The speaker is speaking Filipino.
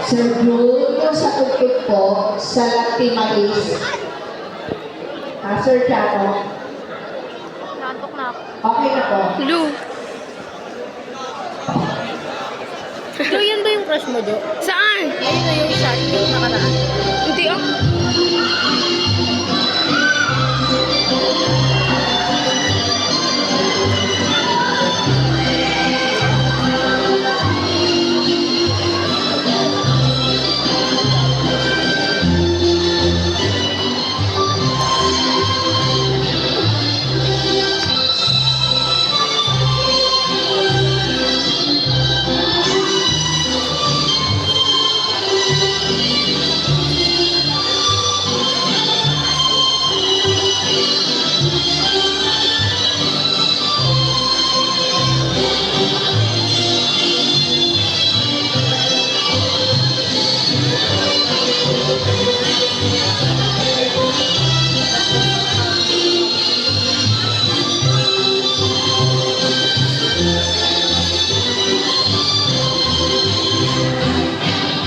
Sir Drew, yung sa tugtog po, sa Latimalis. Sir Chaco. Nantok na ako. Okay na po. Lu. Jo, yan ba yung crush mo, Jo? Saan? Ayun na yung